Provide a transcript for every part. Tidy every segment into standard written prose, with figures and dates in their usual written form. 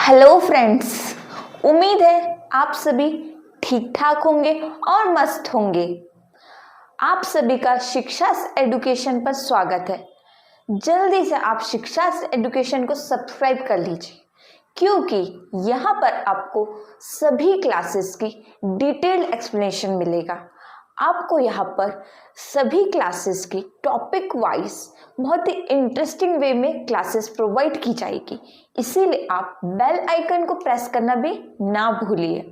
Hello friends, उम्मीद है आप सभी ठीक ठाक होंगे और मस्त होंगे। आप सभी का शिक्षा एडुकेशन पर स्वागत है। जल्दी से आप शिक्षा एडुकेशन को सब्सक्राइब कर लीजिए, क्योंकि यहाँ पर आपको सभी क्लासेस की डिटेल्ड एक्सप्लेनेशन मिलेगा। आपको यहाँ पर सभी क्लासेस की टॉपिक वाइज बहुत ही इंटरेस्टिंग वे में क्लासेस प्रोवाइड की जाएगी, इसीलिए आप बेल आइकन को प्रेस करना भी ना भूलिए।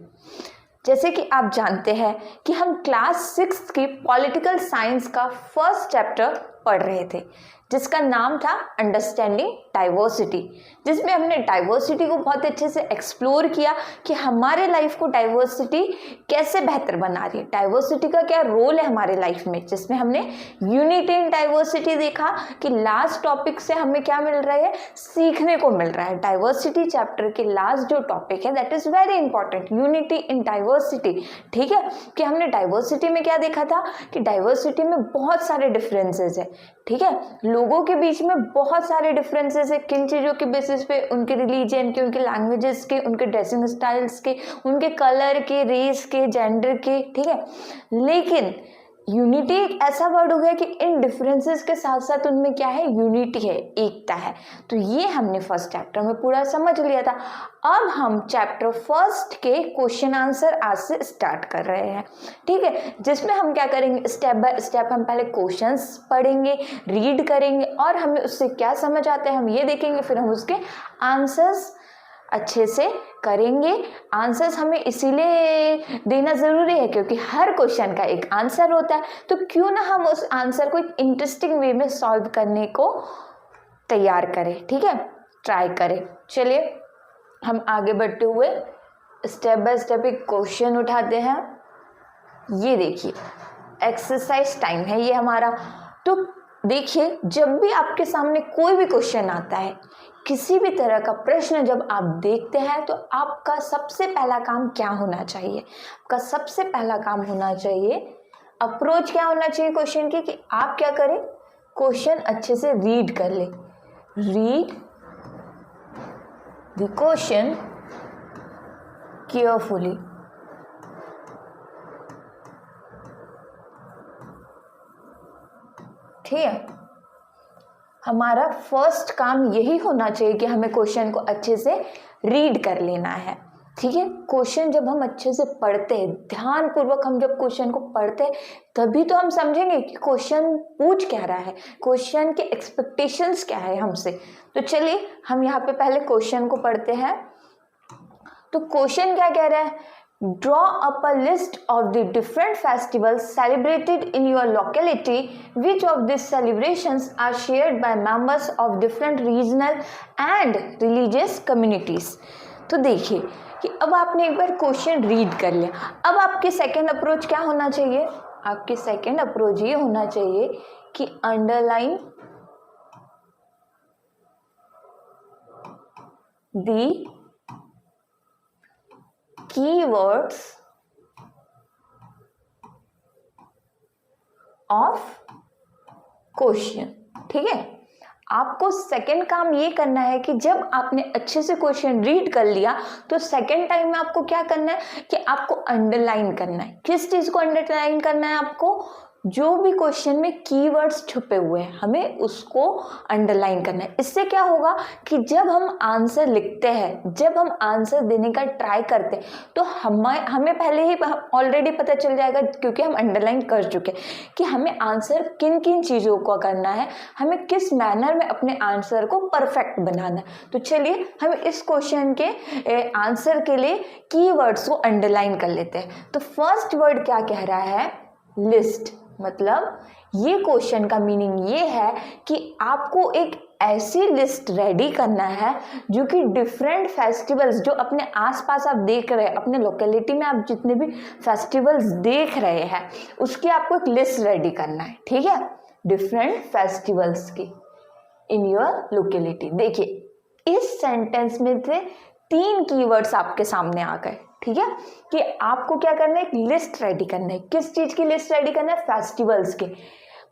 जैसे कि आप जानते हैं कि हम क्लास 6 की पॉलिटिकल साइंस का फर्स्ट चैप्टर पढ़ रहे थे, जिसका नाम था अंडरस्टैंडिंग डाइवर्सिटी, जिसमें हमने डाइवर्सिटी को बहुत अच्छे से एक्सप्लोर किया कि हमारे लाइफ को डाइवर्सिटी कैसे बेहतर बना रही है, डाइवर्सिटी का क्या रोल है हमारे लाइफ में, जिसमें हमने यूनिटी इन डाइवर्सिटी देखा कि लास्ट टॉपिक से हमें क्या मिल रहा है, सीखने को मिल रहा है। डाइवर्सिटी चैप्टर के लास्ट जो टॉपिक है that is very important, unity in diversity. ठीक है, कि हमने डाइवर्सिटी में क्या देखा था कि डाइवर्सिटी में बहुत सारे डिफरेंसेस है। ठीक है, लोगों के बीच में बहुत सारे डिफरेंसेस है, किन चीज़ों के बेसिस पे, उनके रिलीजन के, उनके लैंग्वेजेस के, उनके ड्रेसिंग स्टाइल्स के, उनके कलर के, रेस के, जेंडर के। ठीक है, लेकिन यूनिटी एक ऐसा वर्ड हो गया कि इन डिफरेंसेस के साथ साथ उनमें क्या है, यूनिटी है, एकता है। तो ये हमने फर्स्ट चैप्टर में पूरा समझ लिया था। अब हम चैप्टर फर्स्ट के क्वेश्चन आंसर आज से स्टार्ट कर रहे हैं। ठीक है, जिसमें हम क्या करेंगे, स्टेप बाय स्टेप हम पहले क्वेश्चंस पढ़ेंगे, रीड करेंगे और हमें उससे क्या समझ आता है हम ये देखेंगे, फिर हम उसके आंसर्स अच्छे से करेंगे। आंसर्स हमें इसीलिए देना ज़रूरी है क्योंकि हर क्वेश्चन का एक आंसर होता है, तो क्यों ना हम उस आंसर को एक इंटरेस्टिंग वे में सॉल्व करने को तैयार करें। ठीक है, ट्राई करें। चलिए हम आगे बढ़ते हुए स्टेप बाय स्टेप एक क्वेश्चन उठाते हैं। ये देखिए एक्सरसाइज टाइम है ये हमारा। तो देखिए, जब भी आपके सामने कोई भी क्वेश्चन आता है, किसी भी तरह का प्रश्न जब आप देखते हैं, तो आपका सबसे पहला काम क्या होना चाहिए, आपका सबसे पहला काम होना चाहिए, अप्रोच क्या होना चाहिए क्वेश्चन की, कि आप क्या करें, क्वेश्चन अच्छे से रीड कर ले। Read the question carefully. ठीक है, हमारा फर्स्ट काम यही होना चाहिए कि हमें क्वेश्चन को अच्छे से रीड कर लेना है। ठीक है, क्वेश्चन जब हम अच्छे से पढ़ते हैं, ध्यानपूर्वक हम जब क्वेश्चन को पढ़ते हैं, तभी तो हम समझेंगे कि क्वेश्चन पूछ क्या रहा है, क्वेश्चन के एक्सपेक्टेशंस क्या है हमसे। तो चलिए हम यहाँ पे पहले क्वेश्चन को पढ़ते हैं। तो क्वेश्चन क्या कह रहा है, Draw up a list of the different festivals celebrated in your locality. Which of these celebrations are shared by members of different regional and religious communities? तो देखिए कि अब आपने एक बार क्वेश्चन रीड कर लिया। अब आपके सेकंड अप्रोच क्या होना चाहिए, आपके सेकंड अप्रोच ये होना चाहिए कि underline the keywords of question. ठीक है, आपको सेकंड काम ये करना है कि जब आपने अच्छे से क्वेश्चन रीड कर लिया, तो सेकंड टाइम में आपको क्या करना है कि आपको अंडरलाइन करना है। किस चीज को अंडरलाइन करना है, आपको जो भी क्वेश्चन में कीवर्ड्स छुपे हुए हैं हमें उसको अंडरलाइन करना है। इससे क्या होगा कि जब हम आंसर लिखते हैं, जब हम आंसर देने का ट्राई करते हैं, तो हमें पहले ही ऑलरेडी पता चल जाएगा, क्योंकि हम अंडरलाइन कर चुके हैं कि हमें आंसर किन किन चीज़ों को करना है, हमें किस मैनर में अपने आंसर को परफेक्ट बनाना है। तो चलिए हम इस क्वेश्चन के आंसर के लिए कीवर्ड्स को अंडरलाइन कर लेते हैं। तो फर्स्ट वर्ड क्या कह रहा है, लिस्ट। मतलब ये क्वेश्चन का मीनिंग ये है कि आपको एक ऐसी लिस्ट रेडी करना है जो कि डिफरेंट फेस्टिवल्स जो अपने आसपास आप देख रहे हैं, अपने लोकेलिटी में आप जितने भी फेस्टिवल्स देख रहे हैं उसकी आपको एक लिस्ट रेडी करना है। ठीक है, डिफरेंट फेस्टिवल्स की इन योर लोकेलिटी। देखिए इस सेंटेंस में से 3 कीवर्ड्स आपके सामने आ गए। ठीक है, कि आपको क्या करना है, एक लिस्ट रेडी करना है। किस चीज की लिस्ट रेडी करना है, फेस्टिवल्स के।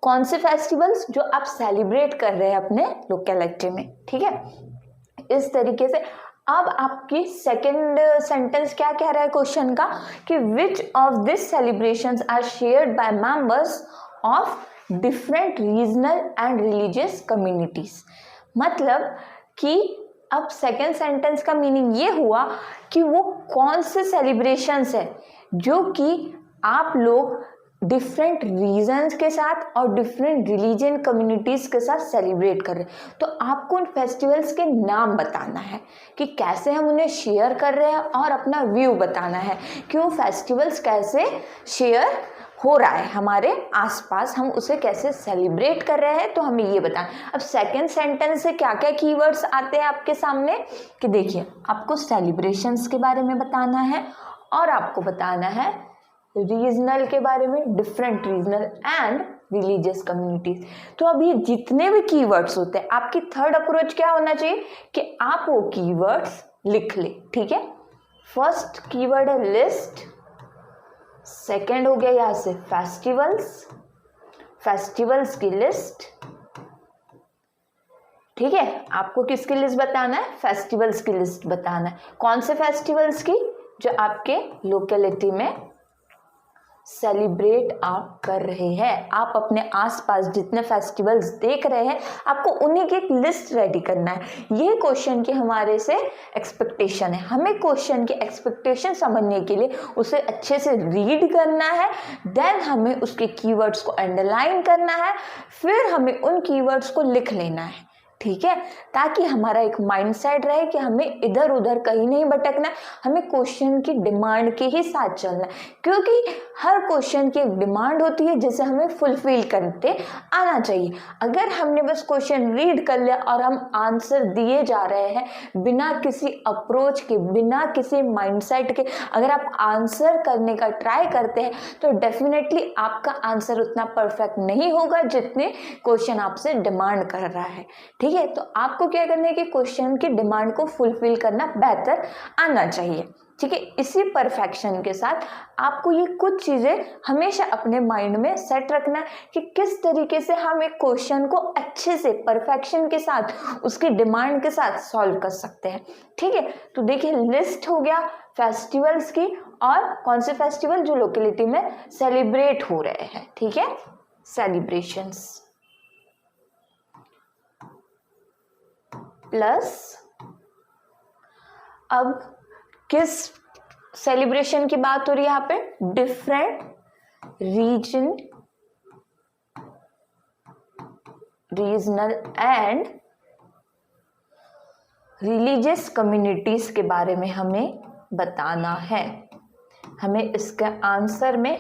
कौन से फेस्टिवल्स जो आप सेलिब्रेट कर रहे हैं अपने लोकेलिटी में। ठीक है, इस तरीके से अब आपकी सेकंड सेंटेंस क्या कह रहा है क्वेश्चन का कि which of this celebrations are shared by members of different regional and religious communities. मतलब कि अब सेकंड सेंटेंस का मीनिंग ये हुआ कि वो कौन से सेलिब्रेशंस है जो कि आप लोग डिफरेंट रीजन्स के साथ और डिफरेंट रिलीजन कम्युनिटीज के साथ सेलिब्रेट कर रहे हैं। तो आपको उन फेस्टिवल्स के नाम बताना है कि कैसे हम उन्हें शेयर कर रहे हैं और अपना व्यू बताना है कि वो फेस्टिवल्स कैसे शेयर हो रहा है हमारे आसपास, हम उसे कैसे सेलिब्रेट कर रहे हैं, तो हमें ये बताना। अब सेकंड सेंटेंस से क्या क्या कीवर्ड्स आते हैं आपके सामने कि देखिए, आपको सेलिब्रेशंस के बारे में बताना है और आपको बताना है रीजनल के बारे में, different regional and religious communities. तो अब ये जितने भी कीवर्ड्स होते हैं, आपकी थर्ड अप्रोच क्या होना चाहिए कि आप वो कीवर्ड्स लिख ले। ठीक है, फर्स्ट कीवर्ड है लिस्ट, सेकेंड हो गया यहां से फेस्टिवल्स, फेस्टिवल्स की लिस्ट। ठीक है, आपको किसकी लिस्ट बताना है? फेस्टिवल्स की लिस्ट बताना है। कौन से फेस्टिवल्स की? जो आपके लोकेलिटी में सेलिब्रेट आप कर रहे हैं। आप अपने आसपास जितने फेस्टिवल्स देख रहे हैं, आपको उन्हीं की एक लिस्ट रेडी करना है। ये क्वेश्चन की हमारे से एक्सपेक्टेशन है। हमें क्वेश्चन की एक्सपेक्टेशन समझने के लिए उसे अच्छे से रीड करना है, देन हमें उसके कीवर्ड्स को अंडरलाइन करना है, फिर हमें उन कीवर्ड्स को लिख लेना है। ठीक है, ताकि हमारा एक माइंडसेट रहे कि हमें इधर उधर कहीं नहीं भटकना है, हमें क्वेश्चन की डिमांड के ही साथ चलना है, क्योंकि हर क्वेश्चन की एक डिमांड होती है जिसे हमें फुलफिल करते आना चाहिए। अगर हमने बस क्वेश्चन रीड कर लिया और हम आंसर दिए जा रहे हैं बिना किसी अप्रोच के, बिना किसी माइंडसेट के, अगर आप आंसर करने का ट्राई करते हैं तो डेफिनेटली आपका आंसर उतना परफेक्ट नहीं होगा जितने क्वेश्चन आपसे डिमांड कर रहा है। ठीक है, तो आपको क्या करना है कि क्वेश्चन की डिमांड को फुलफिल करना बेहतर आना चाहिए। ठीक है, इसी परफेक्शन के साथ आपको ये कुछ चीजें हमेशा अपने माइंड में सेट रखना है कि किस तरीके से हम एक क्वेश्चन को अच्छे से परफेक्शन के साथ उसकी डिमांड के साथ सॉल्व कर सकते हैं। ठीक है, तो देखिए, लिस्ट हो गया फेस्टिवल्स की, और कौन से फेस्टिवल जो लोकेलिटी में सेलिब्रेट हो रहे हैं। ठीक है, सेलिब्रेशंस प्लस अब किस सेलिब्रेशन की बात हो रही है यहाँ पे? Different regional and religious communities के बारे में हमें बताना है। हमें इसके आंसर में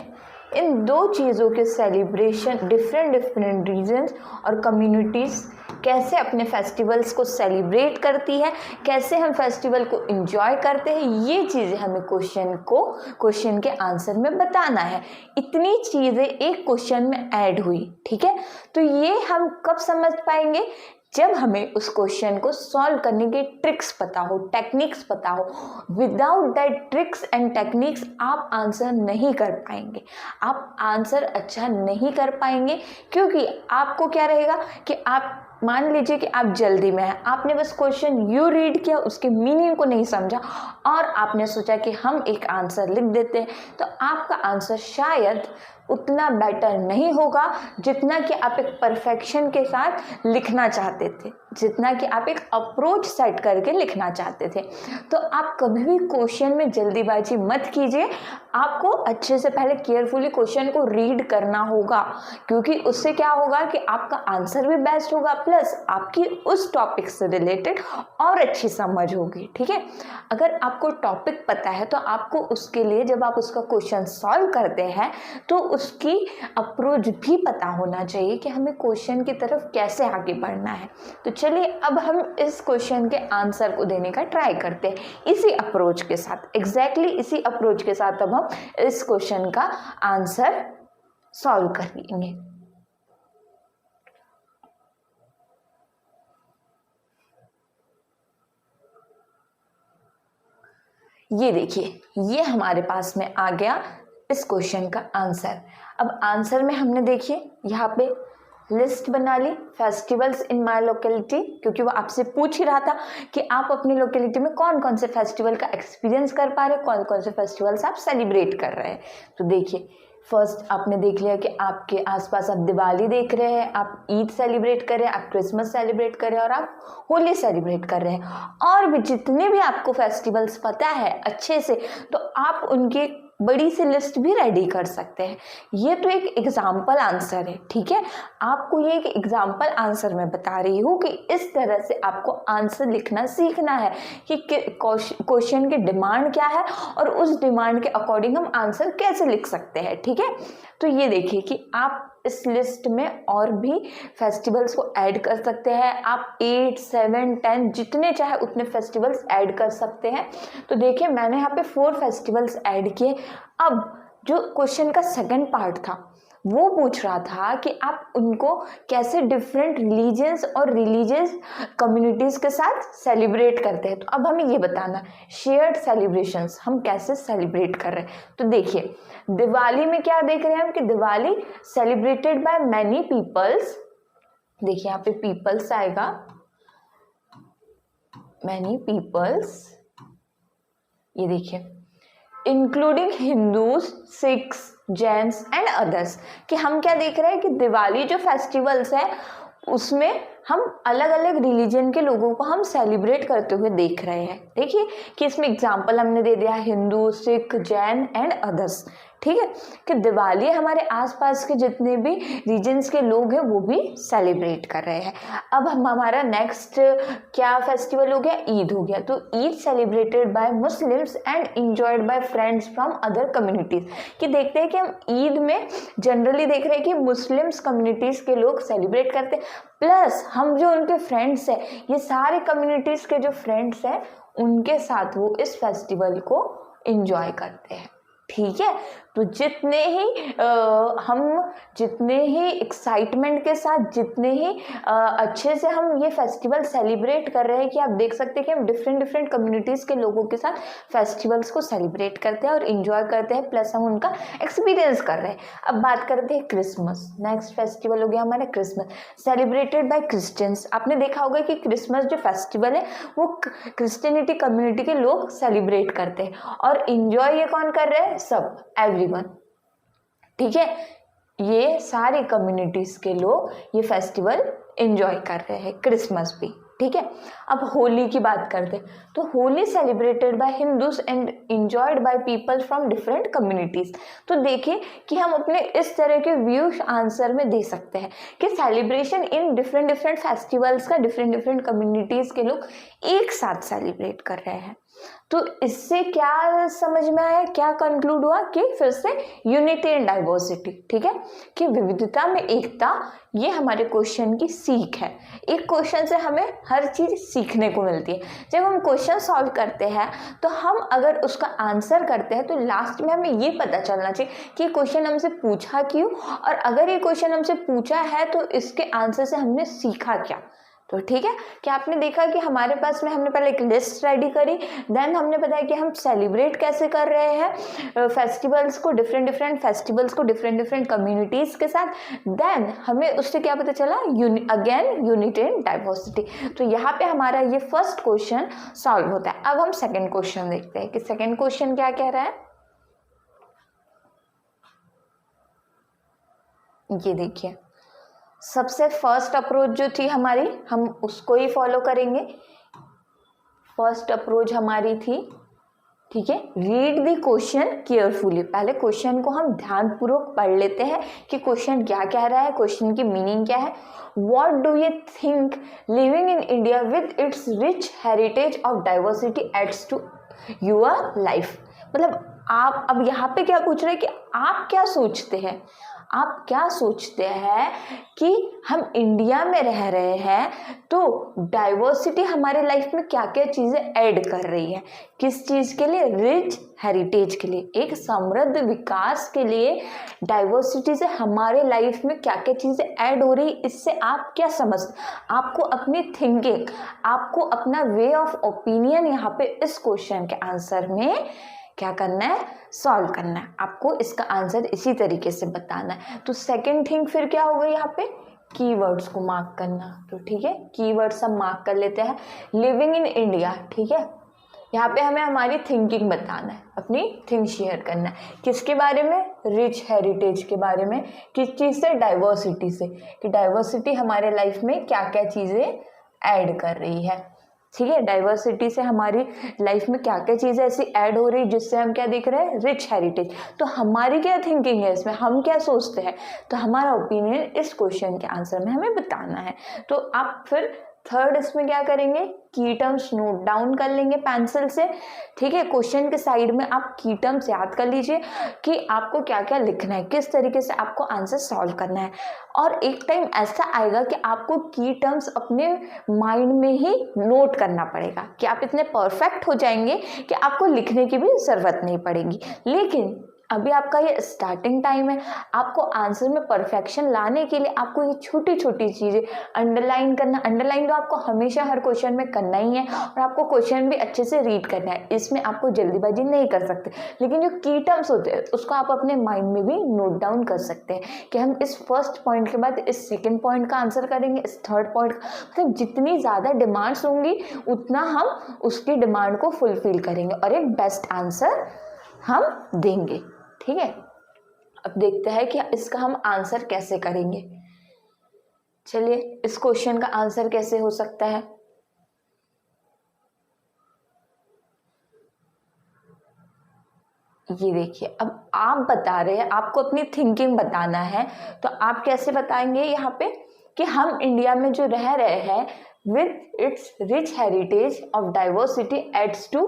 इन दो चीज़ों के सेलिब्रेशन, डिफरेंट रीजन्स और कम्युनिटीज़ कैसे अपने फेस्टिवल्स को सेलिब्रेट करती है, कैसे हम फेस्टिवल को एंजॉय करते हैं, ये चीज़ें हमें क्वेश्चन के आंसर में बताना है। इतनी चीज़ें एक क्वेश्चन में ऐड हुई। ठीक है, तो ये हम कब समझ पाएंगे? जब हमें उस क्वेश्चन को सॉल्व करने के ट्रिक्स पता हो, टेक्निक्स पता हो। Without that tricks and techniques आप आंसर नहीं कर पाएंगे, आप आंसर अच्छा नहीं कर पाएंगे, क्योंकि आपको क्या रहेगा कि आप मान लीजिए कि आप जल्दी में हैं, आपने बस क्वेश्चन यू रीड किया, उसके मीनिंग को नहीं समझा और आपने सोचा कि हम एक आंसर लिख देते हैं, तो आपका आंसर शायद उतना बेटर नहीं होगा जितना कि आप एक परफेक्शन के साथ लिखना चाहते थे, जितना कि आप एक अप्रोच सेट करके लिखना चाहते थे। तो आप कभी भी क्वेश्चन में जल्दीबाजी मत कीजिए, आपको अच्छे से पहले केयरफुली क्वेश्चन को रीड करना होगा, क्योंकि उससे क्या होगा कि आपका आंसर भी बेस्ट होगा, प्लस आपकी उस टॉपिक से रिलेटेड और अच्छी समझ होगी। ठीक है, अगर आपको टॉपिक पता है तो आपको उसके लिए जब आप उसका क्वेश्चन सॉल्व करते हैं तो उसकी अप्रोच भी पता होना चाहिए कि हमें क्वेश्चन की तरफ कैसे आगे बढ़ना है। तो चलिए अब हम इस क्वेश्चन के आंसर को देने का ट्राई करते हैं इसी अप्रोच के साथ, एग्जैक्टली इसी अप्रोच के साथ अब हम इस क्वेश्चन का आंसर सॉल्व करेंगे। ये देखिए, ये हमारे पास में आ गया इस क्वेश्चन का आंसर। अब आंसर में हमने देखिए यहाँ पे लिस्ट बना ली फेस्टिवल्स इन माय लोकेलिटी, क्योंकि वो आपसे पूछ ही रहा था कि आप अपनी लोकेलिटी में कौन कौन से फेस्टिवल का एक्सपीरियंस कर पा रहे हैं, कौन कौन से फेस्टिवल्स आप सेलिब्रेट कर रहे हैं। तो देखिए फर्स्ट आपने देख लिया कि आपके आसपास आप दिवाली देख रहे हैं, आप ईद सेलिब्रेट कर रहे हैं, आप क्रिसमस सेलिब्रेट कर रहे हैं और आप होली सेलिब्रेट कर रहे हैं। और भी जितने भी आपको फेस्टिवल्स पता है अच्छे से, तो आप उनकी बड़ी सी लिस्ट भी रेडी कर सकते हैं। ये तो एक एग्जाम्पल आंसर है, ठीक है। आपको ये एक एग्जाम्पल आंसर मैं बता रही हूँ कि इस तरह से आपको आंसर लिखना सीखना है कि क्वेश्चन की डिमांड क्या है और उस डिमांड के अकॉर्डिंग हम आंसर कैसे लिख सकते हैं, ठीक है। तो ये देखिए कि आप इस लिस्ट में और भी फेस्टिवल्स को ऐड कर सकते हैं। आप 8, 7, 10 जितने चाहे उतने फेस्टिवल्स ऐड कर सकते हैं। तो देखिए मैंने यहाँ पे 4 फेस्टिवल्स ऐड किए। अब जो क्वेश्चन का सेकंड पार्ट था वो पूछ रहा था कि आप उनको कैसे डिफरेंट रिलीजन्स और रिलीजियस कम्युनिटीज़ के साथ सेलिब्रेट करते हैं। तो अब हमें ये बताना शेयर्ड सेलिब्रेशंस हम कैसे सेलिब्रेट कर रहे हैं। तो देखिए दिवाली में क्या देख रहे हैं हम कि Diwali celebrated by many peoples. देखिए यहाँ पे पीपल्स आएगा, मैनी पीपल्स, ये देखिए including Hindus, Sikhs, Jains and others. कि हम क्या देख रहे हैं कि दिवाली जो फेस्टिवल्स है उसमें हम अलग अलग रिलीजन के लोगों को हम सेलिब्रेट करते हुए देख रहे हैं। देखिए कि इसमें एग्जांपल हमने दे दिया हिंदू, सिख, जैन एंड अदर्स, ठीक है। कि दिवाली हमारे आसपास के जितने भी रीजन्स के लोग हैं वो भी सेलिब्रेट कर रहे हैं। अब हम हमारा नेक्स्ट क्या फेस्टिवल हो गया, ईद हो गया। तो Eid celebrated by Muslims and enjoyed bye friends from other communities. कि देखते हैं कि हम ईद में जनरली देख रहे हैं कि मुस्लिम्स कम्युनिटीज के लोग सेलिब्रेट करते हैं, प्लस हम जो उनके फ्रेंड्स हैं, ये सारे कम्युनिटीज के जो फ्रेंड्स हैं उनके साथ वो इस फेस्टिवल को एंजॉय करते हैं, ठीक है। तो जितने ही एक्साइटमेंट के साथ, जितने ही अच्छे से हम ये फेस्टिवल सेलिब्रेट कर रहे हैं कि आप देख सकते हैं कि हम डिफरेंट डिफरेंट कम्युनिटीज़ के लोगों के साथ फेस्टिवल्स को सेलिब्रेट करते हैं और इन्जॉय करते हैं, प्लस हम उनका एक्सपीरियंस कर रहे हैं। अब बात करते हैं क्रिसमस। नेक्स्ट फेस्टिवल हो गया हमारा क्रिसमस, सेलिब्रेटेड बाय क्रिश्चियंस। आपने देखा होगा कि क्रिसमस जो फेस्टिवल है वो क्रिश्चियनिटी कम्युनिटी के लोग सेलिब्रेट करते हैं और इन्जॉय ये कौन कर रहे हैं, सब, एवरीवन, ठीक है। ये सारी कम्युनिटीज के लोग ये फेस्टिवल एंजॉय कर रहे हैं, क्रिसमस भी, ठीक है। अब होली की बात करते हैं। तो Holi celebrated by Hindus and enjoyed by people from different communities. तो देखिए कि हम अपने इस तरह के व्यूज आंसर में दे सकते हैं कि celebration in different different festivals का डिफरेंट डिफरेंट कम्युनिटीज के लोग एक साथ सेलिब्रेट कर रहे हैं। तो इससे क्या समझ में आया, क्या कंक्लूड हुआ कि फिर से यूनिटी एंड डाइवर्सिटी, ठीक है, कि विविधता में एकता, ये हमारे क्वेश्चन की सीख है। एक क्वेश्चन से हमें हर चीज सीखने को मिलती है। जब हम क्वेश्चन सॉल्व करते हैं तो हम अगर उसका आंसर करते हैं तो लास्ट में हमें ये पता चलना चाहिए कि क्वेश्चन हमसे पूछा क्यों, और अगर ये क्वेश्चन हमसे पूछा है तो इसके आंसर से हमने सीखा क्या। तो ठीक है कि आपने देखा कि हमारे पास में हमने पहले एक लिस्ट रेडी करी, देन हमने बताया कि हम सेलिब्रेट कैसे कर रहे हैं फेस्टिवल्स को, डिफरेंट डिफरेंट फेस्टिवल्स को डिफरेंट डिफरेंट कम्युनिटीज़ के साथ। देन हमें उससे क्या पता चला, अगेन यूनिटी एंड डाइवर्सिटी। तो यहाँ पे हमारा ये फर्स्ट क्वेश्चन सॉल्व होता है। अब हम सेकेंड क्वेश्चन देखते हैं कि सेकेंड क्वेश्चन क्या कह रहा है। ये देखिए सबसे फर्स्ट अप्रोच जो थी हमारी, हम उसको ही फॉलो करेंगे। फर्स्ट अप्रोच हमारी थी, ठीक है, रीड द क्वेश्चन केयरफुली। पहले क्वेश्चन को हम ध्यानपूर्वक पढ़ लेते हैं कि क्वेश्चन क्या कह रहा है, क्वेश्चन की मीनिंग क्या है। What do you think living in India with its rich heritage of diversity adds to your life. मतलब आप अब यहाँ पे क्या पूछ रहे हैं कि आप क्या सोचते हैं, आप क्या सोचते हैं कि हम इंडिया में रह रहे हैं तो डाइवर्सिटी हमारे लाइफ में क्या क्या चीज़ें ऐड कर रही है, किस चीज़ के लिए, रिच हेरिटेज के लिए, एक समृद्ध विकास के लिए डाइवर्सिटी से हमारे लाइफ में क्या क्या चीज़ें ऐड हो रही है। इससे आप क्या समझते, आपको अपनी थिंकिंग, आपको अपना वे ऑफ ओपिनियन यहाँ पे इस क्वेश्चन के आंसर में क्या करना है, सॉल्व करना है। आपको इसका आंसर इसी तरीके से बताना है। तो सेकंड थिंग फिर क्या होगा यहाँ पे, कीवर्ड्स को मार्क करना। तो ठीक है, कीवर्ड्स हम मार्क कर लेते हैं। लिविंग इन इंडिया, ठीक है, यहाँ पे हमें हमारी थिंकिंग बताना है, अपनी थिंक शेयर करना है। किसके बारे में? रिच हेरिटेज के बारे में। किस चीज़ से? डाइवर्सिटी से, कि डाइवर्सिटी हमारे लाइफ में क्या क्या चीज़ें ऐड कर रही है। ठीक है, डाइवर्सिटी से हमारी लाइफ में क्या क्या चीज़ें ऐसी ऐड हो रही जिससे हम क्या देख रहे हैं? Rich heritage. तो हमारी क्या थिंकिंग है इसमें, हम क्या सोचते हैं, तो हमारा ओपिनियन इस क्वेश्चन के आंसर में हमें बताना है। तो आप फिर थर्ड इसमें क्या करेंगे? की टर्म्स नोट डाउन कर लेंगे पेंसिल से। ठीक है, क्वेश्चन के साइड में आप की टर्म्स याद कर लीजिए कि आपको क्या क्या लिखना है, किस तरीके से आपको आंसर सॉल्व करना है। और एक टाइम ऐसा आएगा कि आपको की टर्म्स अपने माइंड में ही नोट करना पड़ेगा, कि आप इतने परफेक्ट हो जाएंगे कि आपको लिखने की भी ज़रूरत नहीं पड़ेगी। लेकिन अभी आपका ये स्टार्टिंग टाइम है, आपको आंसर में परफेक्शन लाने के लिए आपको ये छोटी छोटी चीज़ें अंडरलाइन करना। अंडरलाइन तो आपको हमेशा हर क्वेश्चन में करना ही है, और आपको क्वेश्चन भी अच्छे से रीड करना है, इसमें आपको जल्दीबाजी नहीं कर सकते। लेकिन जो की टर्म्स होते हैं उसको आप अपने माइंड में भी नोट डाउन कर सकते हैं कि हम इस फर्स्ट पॉइंट के बाद इस सेकेंड पॉइंट का आंसर करेंगे, इस थर्ड पॉइंट का। मतलब जितनी ज़्यादा डिमांड्स होंगी उतना हम उसकी डिमांड को फुलफिल करेंगे और एक बेस्ट आंसर हम देंगे। ठीक है, अब देखते हैं कि इसका हम आंसर कैसे करेंगे। चलिए, इस क्वेश्चन का आंसर कैसे हो सकता है? ये देखिए, अब आप बता रहे हैं, आपको अपनी थिंकिंग बताना है, तो आप कैसे बताएंगे यहाँ पे कि हम इंडिया में जो रह रहे हैं with its rich heritage of diversity adds to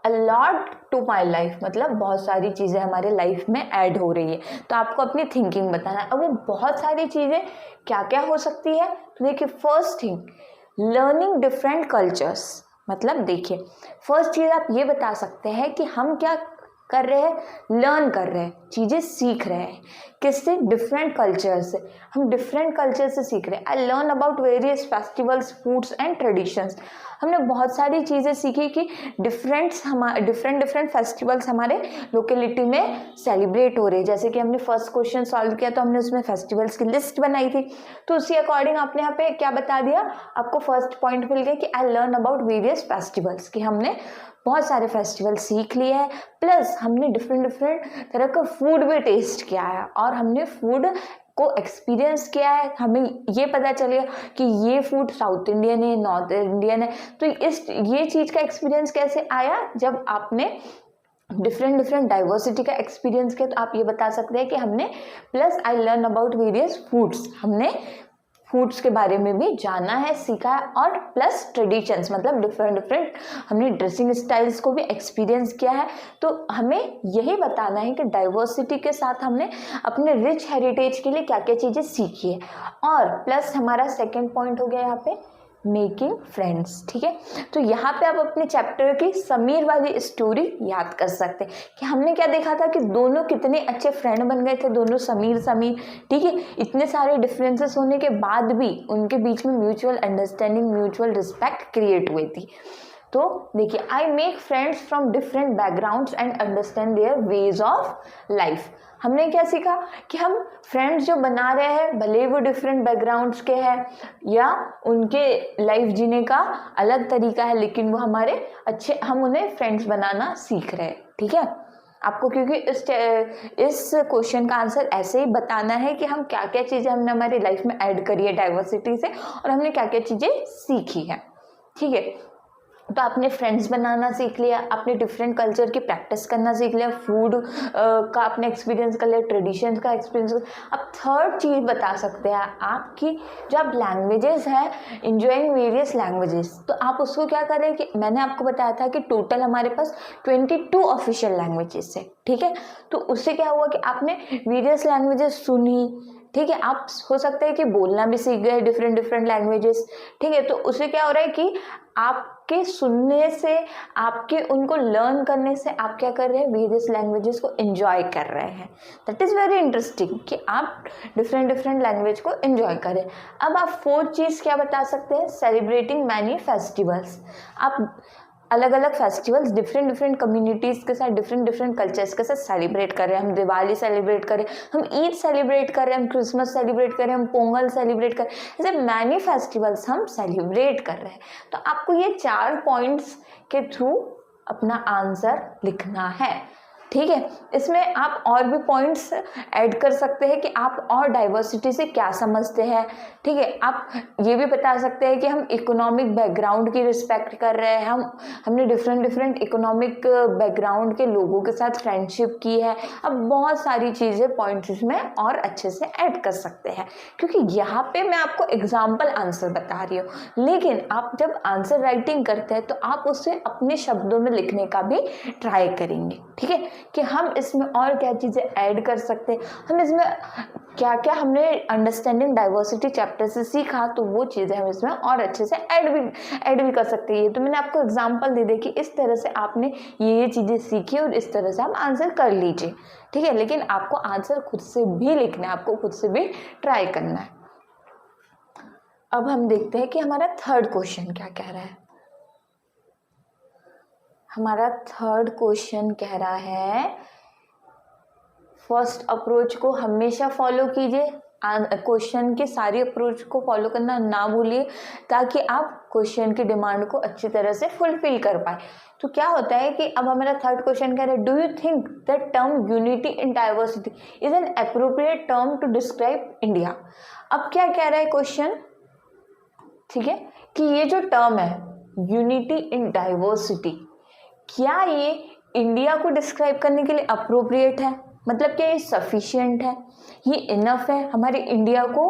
a lot to my life. मतलब बहुत सारी चीज़ें हमारे लाइफ में ऐड हो रही है, तो आपको अपनी थिंकिंग बताना है। अब वो बहुत सारी चीज़ें क्या क्या हो सकती है? तो देखिए, first thing, learning different cultures. मतलब देखिए, फर्स्ट चीज़ आप ये बता सकते हैं कि हम क्या कर रहे हैं? लर्न कर रहे हैं, चीज़ें सीख रहे हैं। किससे? डिफरेंट कल्चर से। हम डिफरेंट कल्चर से सीख रहे हैं। I learn about various festivals, foods and traditions. हमने बहुत सारी चीज़ें सीखी कि डिफरेंट फेस्टिवल्स हमारे लोकेलिटी में सेलिब्रेट हो रहे हैं। जैसे कि हमने फर्स्ट क्वेश्चन सॉल्व किया तो हमने उसमें फेस्टिवल्स की लिस्ट बनाई थी, तो उसी अकॉर्डिंग आपने यहाँ पे क्या बता दिया? आपको फर्स्ट पॉइंट मिल गया कि I learn about various festivals, कि हमने बहुत सारे फेस्टिवल सीख लिए हैं, प्लस हमने डिफरेंट तरह का फूड भी टेस्ट किया है और हमने फूड को एक्सपीरियंस किया है। हमें ये पता चलेगा कि ये फूड साउथ इंडियन है, नॉर्थ इंडियन है। तो ये चीज़ का एक्सपीरियंस कैसे आया? जब आपने डिफरेंट डाइवर्सिटी का एक्सपीरियंस किया। तो आप ये बता सकते हैं कि हमने plus I learn about various foods, हमने फूड्स के बारे में भी जाना है, सीखा है, और प्लस ट्रेडिशंस, मतलब डिफरेंट हमने ड्रेसिंग स्टाइल्स को भी एक्सपीरियंस किया है। तो हमें यही बताना है कि डाइवर्सिटी के साथ हमने अपने रिच हेरिटेज के लिए क्या क्या चीज़ें सीखी है। और प्लस हमारा सेकेंड पॉइंट हो गया यहाँ पे मेकिंग फ्रेंड्स। ठीक है, तो यहाँ पे आप अपने चैप्टर की समीर वाली स्टोरी याद कर सकते हैं कि हमने क्या देखा था कि दोनों कितने अच्छे फ्रेंड बन गए थे, दोनों समीर। ठीक है, इतने सारे डिफरेंसेस होने के बाद भी उनके बीच में mutual understanding, mutual respect create हुई थी। तो देखिए, I make friends from different backgrounds and understand their ways of life. हमने क्या सीखा कि हम फ्रेंड्स जो बना रहे हैं, भले वो डिफरेंट बैकग्राउंड्स के हैं या उनके लाइफ जीने का अलग तरीका है, लेकिन वो हमारे अच्छे, हम उन्हें फ्रेंड्स बनाना सीख रहे हैं। ठीक है, आपको क्योंकि इस क्वेश्चन का आंसर ऐसे ही बताना है कि हम क्या क्या चीज़ें हमने हमारी लाइफ में ऐड करी है डाइवर्सिटी से, और हमने क्या क्या चीज़ें सीखी है। ठीक है, तो आपने फ्रेंड्स बनाना सीख लिया, आपने डिफरेंट कल्चर की प्रैक्टिस करना सीख लिया, फूड का आपने एक्सपीरियंस कर लिया, ट्रेडिशंस का एक्सपीरियंस। अब थर्ड चीज़ बता सकते हैं आपकी, जो आप लैंग्वेजेस है, इंजॉइंग वेरियस लैंग्वेजेस, तो आप उसको क्या करें कि मैंने आपको बताया था कि टोटल हमारे पास 22 ऑफिशियल लैंग्वेजेस है। ठीक है, तो उससे क्या हुआ कि आपने वेरियस लैंग्वेजेस सुनी। ठीक है, आप हो सकता है कि बोलना भी सीख गए डिफरेंट लैंग्वेजेस। ठीक है, तो उससे क्या हो रहा है कि आपके सुनने से, आपके उनको लर्न करने से आप क्या कर रहे हैं? वेरियस लैंग्वेजेस को एंजॉय कर रहे हैं। दैट इज़ वेरी इंटरेस्टिंग कि आप डिफरेंट लैंग्वेज को एंजॉय करें। अब आप फोर्थ चीज़ क्या बता सकते हैं? Celebrating many festivals. आप अलग अलग फेस्टिवल्स डिफरेंट डिफरेंट कम्युनिटीज़ के साथ, डिफरेंट डिफरेंट कल्चर्स के साथ सेलिब्रेट कर रहे हैं। हम दिवाली सेलिब्रेट करें, हम ईद सेलिब्रेट करें, हम क्रिसमस सेलिब्रेट करें, हम पोंगल सेलिब्रेट करें, ऐसे मैनी फेस्टिवल्स हम सेलिब्रेट कर रहे हैं। तो आपको ये 4 पॉइंट्स के थ्रू अपना आंसर लिखना है, ठीक है। इसमें आप और भी पॉइंट्स ऐड कर सकते हैं कि आप और डाइवर्सिटी से क्या समझते हैं, ठीक है। आप ये भी बता सकते हैं कि हम इकोनॉमिक बैकग्राउंड की रिस्पेक्ट कर रहे हैं, हमने डिफरेंट डिफरेंट इकोनॉमिक बैकग्राउंड के लोगों के साथ फ्रेंडशिप की है। अब बहुत सारी चीज़ें पॉइंट्स इसमें और अच्छे से ऐड कर सकते हैं, क्योंकि यहाँ पे मैं आपको एग्जाम्पल आंसर बता रही हूँ, लेकिन आप जब आंसर राइटिंग करते हैं तो आप उसे अपने शब्दों में लिखने का भी ट्राई करेंगे, ठीक है, कि हम इसमें और क्या चीज़ें ऐड कर सकते हैं, हम इसमें क्या क्या हमने अंडरस्टैंडिंग डाइवर्सिटी चैप्टर से सीखा, तो वो चीज़ें हम इसमें और अच्छे से ऐड भी कर सकते हैं। तो मैंने आपको एग्जांपल दे दी कि इस तरह से आपने ये चीज़ें सीखी और इस तरह से आप आंसर कर लीजिए, ठीक है। लेकिन आपको आंसर खुद से भी लिखना है, आपको खुद से भी ट्राई करना है। अब हम देखते हैं कि हमारा थर्ड क्वेश्चन क्या कह रहा है। हमारा थर्ड क्वेश्चन कह रहा है, फर्स्ट अप्रोच को हमेशा फॉलो कीजिए, क्वेश्चन की सारी अप्रोच को फॉलो करना ना भूलिए, ताकि आप क्वेश्चन की डिमांड को अच्छी तरह से फुलफिल कर पाए। तो क्या होता है कि अब हमारा थर्ड क्वेश्चन कह रहा है, do you think the term unity in diversity is an appropriate term to describe India. अब क्या कह रहा है क्वेश्चन, ठीक है, कि ये जो टर्म है यूनिटी इन डाइवर्सिटी, क्या ये इंडिया को डिस्क्राइब करने के लिए अप्रोप्रिएट है, मतलब क्या ये सफिशिएंट है, ये इनफ है हमारे इंडिया को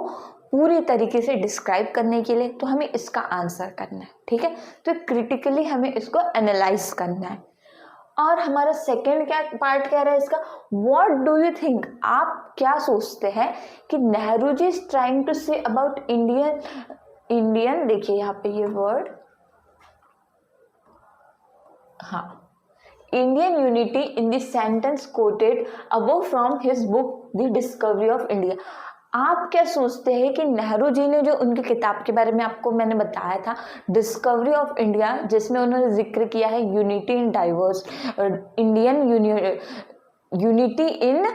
पूरी तरीके से डिस्क्राइब करने के लिए। तो हमें इसका आंसर करना है, ठीक है। तो क्रिटिकली हमें इसको एनालाइज करना है। और हमारा सेकेंड क्या पार्ट कह रहा है इसका, व्हाट डू यू थिंक, आप क्या सोचते हैं कि Nehru ji is trying to say about Indian, देखिए यहाँ पे ये वर्ड, हाँ, Indian unity in the sentence quoted above from his book The Discovery of India। आप क्या सोचते हैं कि नेहरू जी ने जो उनकी किताब के बारे में आपको मैंने बताया था, डिस्कवरी ऑफ इंडिया, जिसमें उन्होंने जिक्र किया है unity in diverse, Indian unity in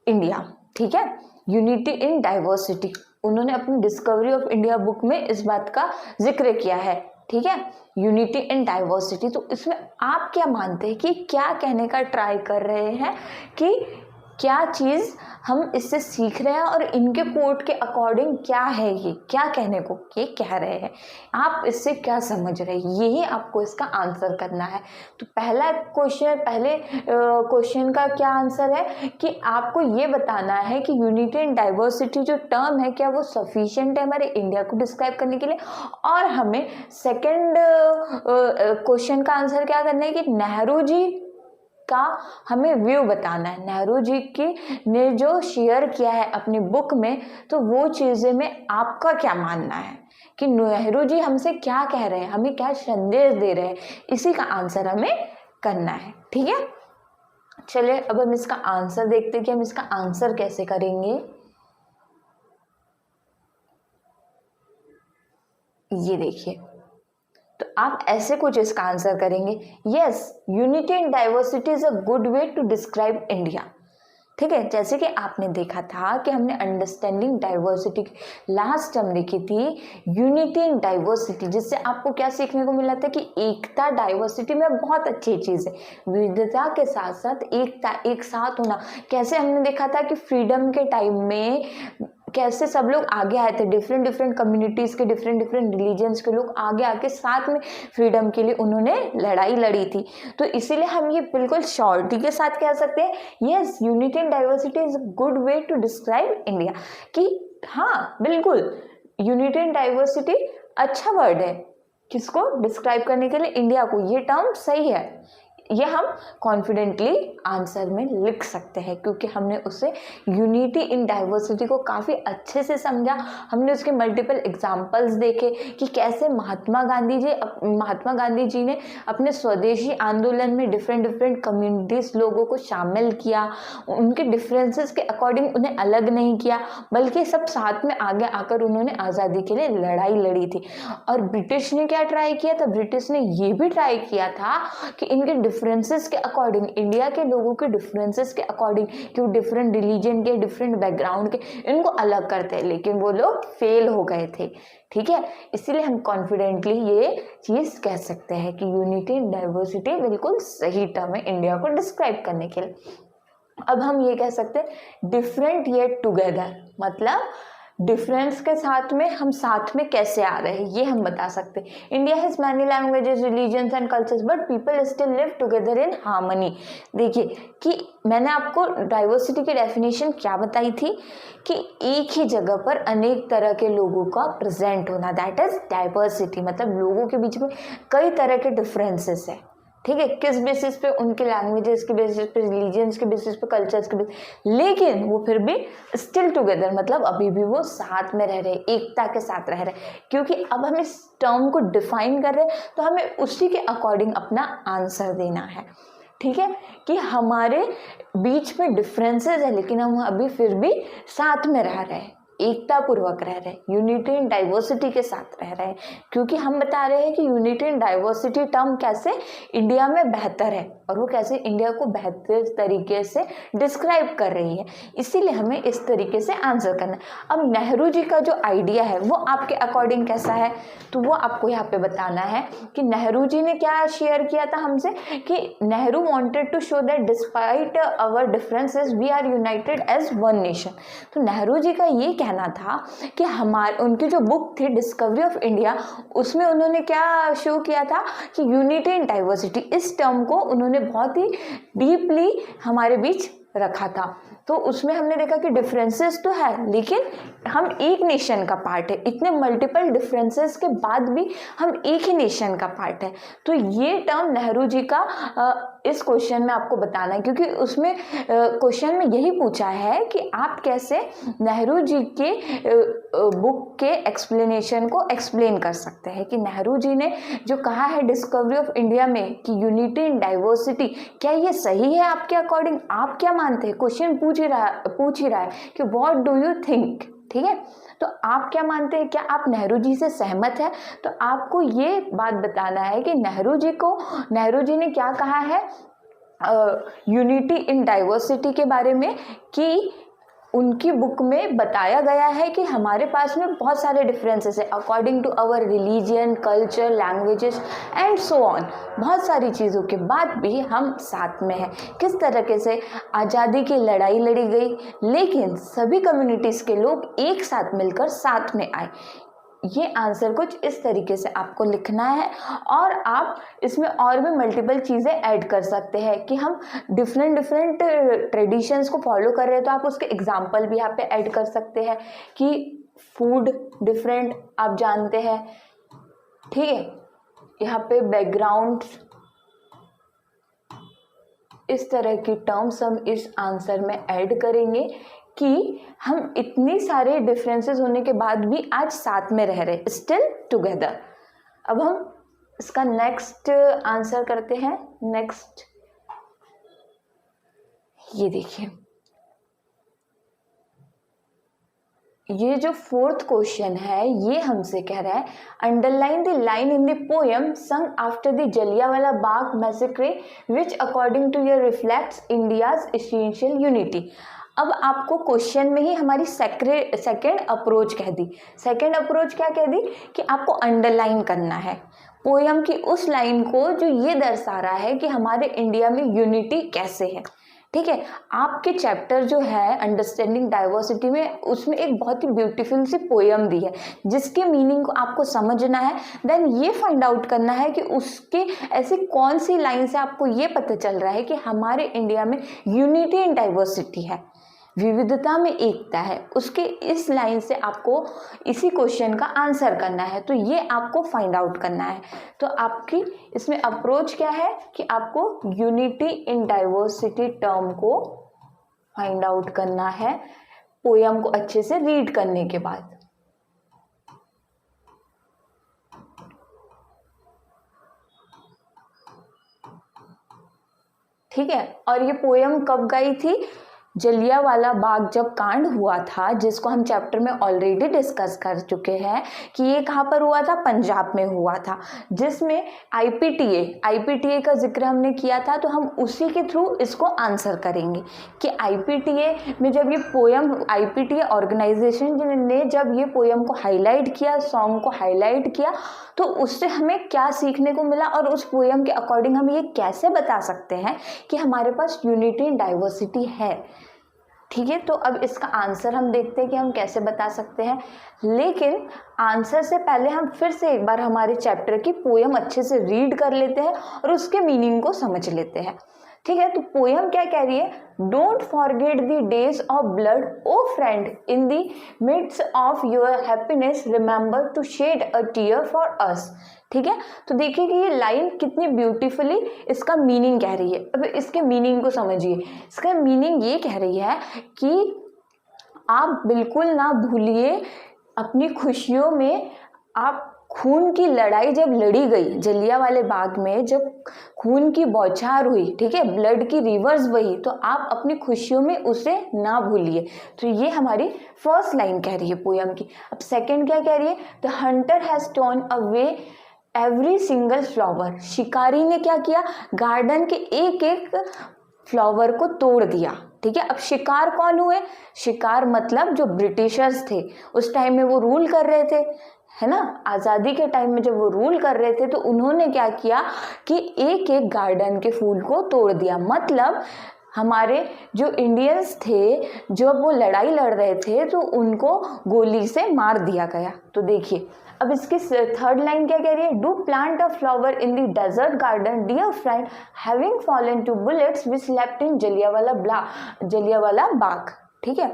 India, ठीक है, यूनिटी इन डाइवर्सिटी, उन्होंने अपनी डिस्कवरी ऑफ इंडिया बुक में इस बात का जिक्र किया है, ठीक है, यूनिटी इन डाइवर्सिटी। तो इसमें आप क्या मानते हैं कि क्या कहने का ट्राई कर रहे हैं, कि क्या चीज़ हम इससे सीख रहे हैं और इनके कोट के अकॉर्डिंग क्या है, ये क्या कहने को ये कह रहे हैं, आप इससे क्या समझ रहे हैं, यही आपको इसका आंसर करना है। तो पहला क्वेश्चन, पहले क्वेश्चन का क्या आंसर है कि आपको ये बताना है कि यूनिटी एंड डाइवर्सिटी जो टर्म है, क्या वो सफिशिएंट है हमारे इंडिया को डिस्क्राइब करने के लिए। और हमें सेकेंड क्वेश्चन का आंसर क्या करना है कि नेहरू जी का हमें व्यू बताना है, नेहरू जी की ने जो शेयर किया है अपनी बुक में, तो वो चीज़ें में आपका क्या मानना है कि नेहरू जी हमसे क्या कह रहे हैं, हमें क्या संदेश दे रहे हैं, इसी का आंसर हमें करना है, ठीक है। चलिए अब हम इसका आंसर देखते हैं कि हम इसका आंसर कैसे करेंगे। ये देखिए, तो आप ऐसे कुछ इसका आंसर करेंगे, yes unity and diversity is a good way to describe India, ठीक है। जैसे कि आपने देखा था कि हमने अंडरस्टैंडिंग डाइवर्सिटी लास्ट टर्म लिखी थी, यूनिटी एंड डाइवर्सिटी, जिससे आपको क्या सीखने को मिला था कि एकता डाइवर्सिटी में बहुत अच्छी चीज़ है, विविधता के साथ साथ एकता, एक साथ होना। कैसे हमने देखा था कि फ्रीडम के टाइम में कैसे सब लोग आगे आए थे, डिफरेंट डिफरेंट कम्युनिटीज़ के, डिफरेंट डिफरेंट रिलीजन्स के लोग आगे आके साथ में फ्रीडम के लिए उन्होंने लड़ाई लड़ी थी। तो इसीलिए हम ये बिल्कुल श्योरिटी के साथ कह सकते हैं, yes unity and diversity is good way to describe India, कि हाँ बिल्कुल यूनिटी एंड डाइवर्सिटी अच्छा वर्ड है किसको डिस्क्राइब करने के लिए, इंडिया को, ये टर्म सही है, ये हम कॉन्फिडेंटली आंसर में लिख सकते हैं, क्योंकि हमने उसे यूनिटी इन डाइवर्सिटी को काफ़ी अच्छे से समझा। हमने उसके मल्टीपल एग्जाम्पल्स देखे कि कैसे महात्मा गांधी जी ने अपने स्वदेशी आंदोलन में डिफरेंट कम्युनिटीज लोगों को शामिल किया। उनके डिफरेंसेस के अकॉर्डिंग उन्हें अलग नहीं किया, बल्कि सब साथ में आगे आकर उन्होंने आज़ादी के लिए लड़ाई लड़ी थी। और ब्रिटिश ने क्या ट्राई किया था, ब्रिटिश ने ये भी ट्राई किया था कि इनके डिफरेंसेस के अकॉर्डिंग, इंडिया के लोगों के डिफरेंसेस के अकॉर्डिंग, कि वो डिफरेंट रिलीजन के, डिफरेंट बैकग्राउंड के, इनको अलग करते हैं, लेकिन वो लोग फेल हो गए थे। ठीक है, इसीलिए हम कॉन्फिडेंटली ये चीज़ कह सकते हैं कि यूनिटी इन डाइवर्सिटी बिल्कुल सही टर्म है इंडिया को डिस्क्राइब करने के लिए। अब हम ये कह सकते हैं डिफरेंट येट टुगेदर, मतलब डिफरेंस के साथ में हम साथ में कैसे आ रहे हैं ये हम बता सकते हैं। India has many languages, religions and cultures but people still live together in harmony. देखिए कि मैंने आपको डाइवर्सिटी की डेफिनेशन क्या बताई थी कि एक ही जगह पर अनेक तरह के लोगों का प्रेजेंट होना, दैट इज डाइवर्सिटी। मतलब लोगों के बीच में कई तरह के डिफरेंसेस है। ठीक है, किस बेसिस पे, उनके लैंग्वेजेस के बेसिस पे, रिलीजन्स के बेसिस पे, कल्चर्स के बेसिस, लेकिन वो फिर भी स्टिल टुगेदर, मतलब अभी भी वो साथ में रह रहे, एकता के साथ रह रहे। क्योंकि अब हम इस टर्म को डिफाइन कर रहे हैं तो हमें उसी के अकॉर्डिंग अपना आंसर देना है। ठीक है, कि हमारे बीच में डिफरेंसेस है लेकिन हम अभी फिर भी साथ में रह रहे हैं, एकता पूर्वक रह रहे हैं, यूनिटी इन डाइवर्सिटी के साथ रह रहे हैं। क्योंकि हम बता रहे हैं कि यूनिटी इन डाइवर्सिटी टर्म कैसे इंडिया में बेहतर है और वो कैसे इंडिया को बेहतर तरीके से डिस्क्राइब कर रही है, इसीलिए हमें इस तरीके से आंसर करना है। अब नेहरू जी का जो आइडिया है वो आपके अकॉर्डिंग कैसा है, तो वो आपको यहाँ पे बताना है कि नेहरू जी ने क्या शेयर किया था हमसे, कि Nehru wanted to show that despite our differences we are united as one nation. तो नेहरू जी का ये कहना था कि उनकी जो बुक थी डिस्कवरी ऑफ इंडिया, उसमें उन्होंने क्या शो किया था कि यूनिटी इन डाइवर्सिटी, इस टर्म को उन्होंने बहुत ही डीपली हमारे बीच रखा था। तो उसमें हमने देखा कि डिफरेंसेस तो है लेकिन हम एक नेशन का पार्ट है, इतने मल्टीपल डिफरेंसेस के बाद भी हम एक ही नेशन का पार्ट है। तो ये टर्म नेहरू जी का इस क्वेश्चन में आपको बताना है, क्योंकि उसमें क्वेश्चन में यही पूछा है कि आप कैसे नेहरू जी के बुक के एक्सप्लेनेशन को एक्सप्लेन कर सकते हैं, कि नेहरू जी ने जो कहा है डिस्कवरी ऑफ इंडिया में कि यूनिटी इन डाइवर्सिटी, क्या ये सही है आपके अकॉर्डिंग, आप क्या मानते हैं। क्वेश्चन पूछ ही रहा है कि व्हाट डू यू थिंक। ठीक है, तो आप क्या मानते हैं, क्या आप नेहरू जी से सहमत है। तो आपको ये बात बताना है कि नेहरू जी ने क्या कहा है यूनिटी इन डाइवर्सिटी के बारे में, कि उनकी बुक में बताया गया है कि हमारे पास में बहुत सारे डिफरेंसेस है according to our religion, culture, languages and so on. बहुत सारी चीज़ों के बाद भी हम साथ में हैं। किस तरीके से आज़ादी की लड़ाई लड़ी गई लेकिन सभी कम्युनिटीज़ के लोग एक साथ मिलकर साथ में आए। ये आंसर कुछ इस तरीके से आपको लिखना है और आप इसमें और भी मल्टीपल चीज़ें ऐड कर सकते हैं कि हम डिफरेंट ट्रेडिशंस को फॉलो कर रहे हैं, तो आप उसके एग्जाम्पल भी यहाँ पे ऐड कर सकते हैं कि फूड डिफरेंट आप जानते हैं। ठीक है, यहाँ पे बैकग्राउंड, इस तरह की टर्म्स हम इस आंसर में ऐड करेंगे कि हम इतनी सारे डिफरेंसेस होने के बाद भी आज साथ में रह रहे, स्टिल टुगेदर। अब हम इसका नेक्स्ट आंसर करते हैं। नेक्स्ट ये देखिए, ये जो फोर्थ क्वेश्चन है ये हमसे कह रहा है underline the line in the poem sung after the Jallianwala Bagh massacre which according to your reflects India's essential unity. अब आपको क्वेश्चन में ही हमारी सेकेंड अप्रोच कह दी। सेकेंड अप्रोच क्या कह दी कि आपको अंडरलाइन करना है पोएम की उस लाइन को जो ये दर्शा रहा है कि हमारे इंडिया में यूनिटी कैसे है। ठीक है, आपके चैप्टर जो है अंडरस्टैंडिंग डाइवर्सिटी में, उसमें एक बहुत ही ब्यूटीफुल सी पोएम दी है जिसके मीनिंग को आपको समझना है। देन ये फाइंड आउट करना है कि उसके ऐसी कौन सी लाइन से आपको ये पता चल रहा है कि हमारे इंडिया में यूनिटी इन डाइवर्सिटी है। विविधता में एकता है, उसके इस लाइन से आपको इसी क्वेश्चन का आंसर करना है। तो ये आपको फाइंड आउट करना है। तो आपकी इसमें अप्रोच क्या है कि आपको यूनिटी इन डाइवर्सिटी टर्म को फाइंड आउट करना है पोयम को अच्छे से रीड करने के बाद। ठीक है, और ये पोयम कब गाई थी? जलियांवाला बाग जब कांड हुआ था, जिसको हम चैप्टर में ऑलरेडी डिस्कस कर चुके हैं कि ये कहाँ पर हुआ था, पंजाब में हुआ था, जिसमें आईपीटीए का जिक्र हमने किया था। तो हम उसी के थ्रू इसको आंसर करेंगे कि आईपीटीए में जब ये पोयम, आईपीटीए ऑर्गेनाइजेशन ने जब ये पोयम को हाईलाइट किया, सॉन्ग को हाईलाइट किया, तो उससे हमें क्या सीखने को मिला और उस पोयम के अकॉर्डिंग हम ये कैसे बता सकते हैं कि हमारे पास यूनिटी इन डाइवर्सिटी है। ठीक है, तो अब इसका आंसर हम देखते हैं कि हम कैसे बता सकते हैं। लेकिन आंसर से पहले हम फिर से एक बार हमारे चैप्टर की पोयम अच्छे से रीड कर लेते हैं और उसके मीनिंग को समझ लेते हैं। ठीक है, तो पोयम क्या कह रही है? Don't forget the days of blood o friend, in the midst of your happiness remember to shed a tear for us. ठीक है, तो देखिए कि ये लाइन कितनी ब्यूटीफुली इसका मीनिंग कह रही है। अब इसके मीनिंग को समझिए। इसका मीनिंग ये कह रही है कि आप बिल्कुल ना भूलिए अपनी खुशियों में, आप खून की लड़ाई जब लड़ी गई जलियांवाले बाग में, जब खून की बौछार हुई, ठीक है, ब्लड की रिवर्स बही, तो आप अपनी खुशियों में उसे ना भूलिए। तो ये हमारी फर्स्ट लाइन कह रही है पोयम की। अब सेकंड क्या कह रही है? The Hunter has turn away every single flower. शिकारी ने क्या किया? गार्डन के एक एक फ्लावर को तोड़ दिया। ठीक है, अब शिकार कौन हुए? शिकार मतलब जो ब्रिटिशर्स थे उस टाइम में, वो रूल कर रहे थे, है ना, आज़ादी के टाइम में जब वो रूल कर रहे थे, तो उन्होंने क्या किया कि एक एक गार्डन के फूल को तोड़ दिया। मतलब हमारे जो इंडियंस थे, जब वो लड़ाई लड़ रहे थे, तो उनको गोली से मार दिया गया। तो देखिए अब इसकी थर्ड लाइन क्या कह रही है? Do plant a flower in the desert garden dear friend, having fallen to bullets which left in Jallianwala Bagh. ठीक है,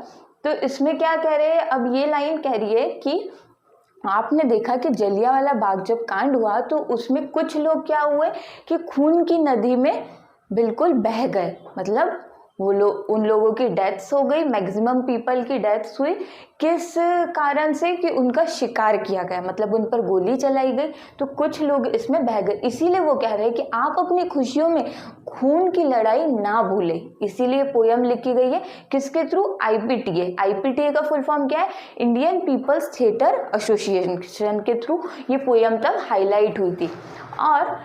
तो इसमें क्या कह रहे हैं? अब ये लाइन कह रही है कि आपने देखा कि जलियांवाला बाग जब कांड हुआ, तो उसमें कुछ लोग क्या हुए कि खून की नदी में बिल्कुल बह गए। मतलब वो लोग, उन लोगों की डेथ्स हो गई, मैक्सिमम पीपल की डेथ्स हुई। किस कारण से? कि उनका शिकार किया गया, मतलब उन पर गोली चलाई गई, तो कुछ लोग इसमें बह गए। इसीलिए वो कह रहे हैं कि आप अपनी खुशियों में खून की लड़ाई ना भूलें। इसीलिए पोयम लिखी गई है किसके थ्रू? आईपीटीए। आईपीटीए का फुल फॉर्म क्या है? इंडियन पीपल्स थिएटर एसोसिएशन के थ्रू ये पोयम तब हाईलाइट हुई थी। और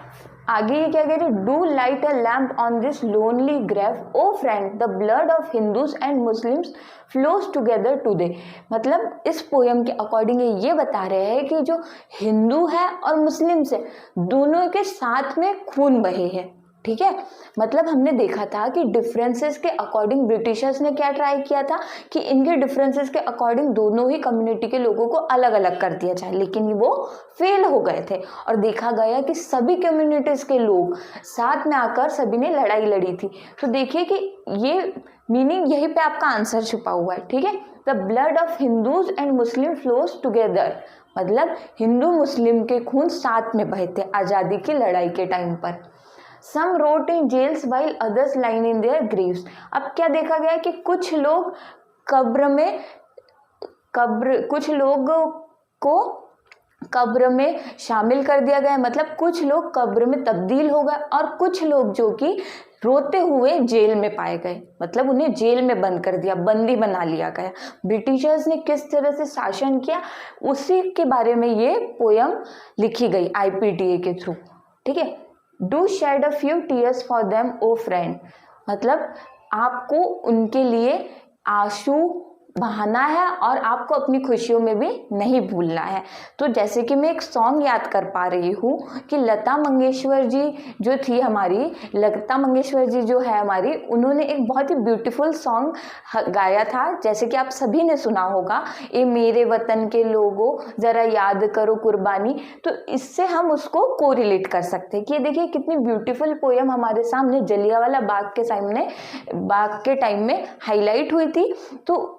आगे ये क्या कह रहे? Do light a lamp on this lonely grave o friend, the blood of Hindus and Muslims flows together today. मतलब इस पोयम के अकॉर्डिंग ये बता रहे हैं कि जो हिंदू है और मुस्लिम्स है, दोनों के साथ में खून बहे हैं। ठीक है, मतलब हमने देखा था कि डिफरेंसेस के अकॉर्डिंग ब्रिटिशर्स ने क्या ट्राई किया था कि इनके डिफरेंसेस के अकॉर्डिंग दोनों ही कम्युनिटी के लोगों को अलग अलग कर दिया जाए, लेकिन वो फेल हो गए थे। और देखा गया कि सभी कम्युनिटीज के लोग साथ में आकर सभी ने लड़ाई लड़ी थी। तो देखिए कि ये मीनिंग, यहीं पे आपका आंसर छुपा हुआ है। ठीक है, the blood of Hindus and Muslim flows together, मतलब हिंदू मुस्लिम के खून साथ में बहे थे आज़ादी की लड़ाई के टाइम पर। Some wrote in jails while others lying in their graves। अब क्या देखा गया कि कुछ लोग कुछ लोगों को कब्र में शामिल कर दिया गया, मतलब कुछ लोग कब्र में तब्दील हो गए, और कुछ लोग जो कि रोते हुए जेल में पाए गए, मतलब उन्हें जेल में बंद कर दिया, बंदी बना लिया गया। ब्रिटिशर्स ने किस तरह से शासन किया, उसी के बारे में ये पोयम लिखी गई आईपीटीए के थ्रू। ठीक है, do shed a few tears for them o friend, मतलब आपको उनके लिए आंसू बहाना है और आपको अपनी खुशियों में भी नहीं भूलना है। तो जैसे कि मैं एक सॉन्ग याद कर पा रही हूँ कि लता मंगेशकर जी जो थी हमारी, लता मंगेशकर जी जो है हमारी, उन्होंने एक बहुत ही ब्यूटीफुल सॉन्ग गाया था, जैसे कि आप सभी ने सुना होगा, ए मेरे वतन के लोगों ज़रा याद करो कुर्बानी। तो इससे हम उसको कोरिलेट कर सकते हैं कि ये देखिए कितनी ब्यूटीफुल पोयम हमारे सामने जलियांवाला बाग के टाइम में हाईलाइट हुई थी। तो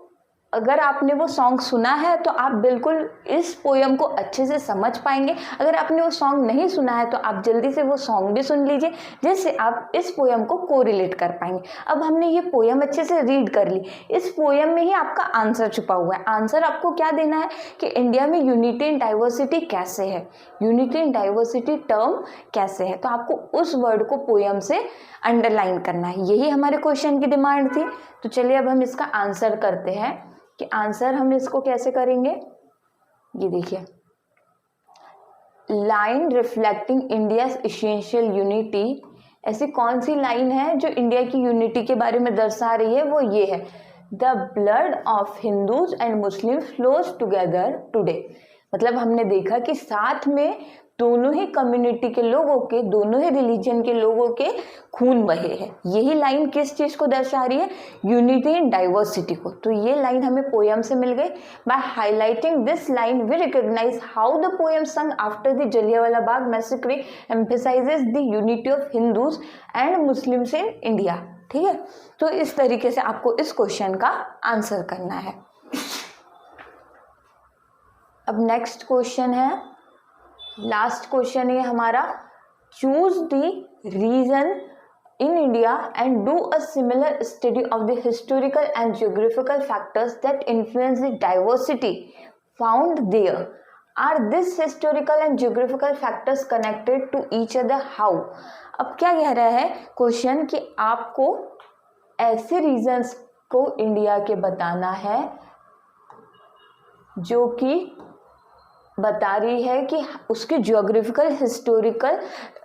अगर आपने वो सॉन्ग सुना है तो आप बिल्कुल इस पोयम को अच्छे से समझ पाएंगे। अगर आपने वो सॉन्ग नहीं सुना है तो आप जल्दी से वो सॉन्ग भी सुन लीजिए, जिससे आप इस पोयम को कोरिलेट कर पाएंगे। अब हमने ये पोयम अच्छे से रीड कर ली, इस पोयम में ही आपका आंसर छुपा हुआ है। आंसर आपको क्या देना है कि इंडिया में यूनिटी इन डाइवर्सिटी कैसे है, यूनिटी इन डाइवर्सिटी टर्म कैसे है। तो आपको उस वर्ड को पोयम से अंडरलाइन करना है, यही हमारे क्वेश्चन की डिमांड थी। तो चलिए अब हम इसका आंसर करते हैं कि आंसर हम इसको कैसे करेंगे। ये देखिए, line reflecting India's essential unity, ऐसी कौन सी लाइन है जो इंडिया की यूनिटी के बारे में दर्शा रही है, वो ये है, the blood of Hindus and Muslim flows together today. मतलब हमने देखा कि साथ में दोनों ही कम्युनिटी के लोगों के, दोनों ही रिलीजन के लोगों के खून बहे हैं। यही लाइन किस चीज को दर्शा रही है, यूनिटी इन डाइवर्सिटी को। तो ये लाइन हमें पोयम से मिल गई। By highlighting this line we recognise how the poem sung after the Jallianwala Bagh massacre emphasises the unity of Hindus and Muslims in India. ठीक है, तो इस तरीके से आपको इस क्वेश्चन का आंसर करना है। अब नेक्स्ट क्वेश्चन है, लास्ट क्वेश्चन है हमारा, choose the reason in India and do a similar study of the historical and geographical factors that influence the diversity found there. Are these historical and geographical factors connected to each other? How? अब क्या कह रहा है question कि आपको ऐसे regions को India के बताना है जो कि बता रही है कि उसके जियोग्राफिकल हिस्टोरिकल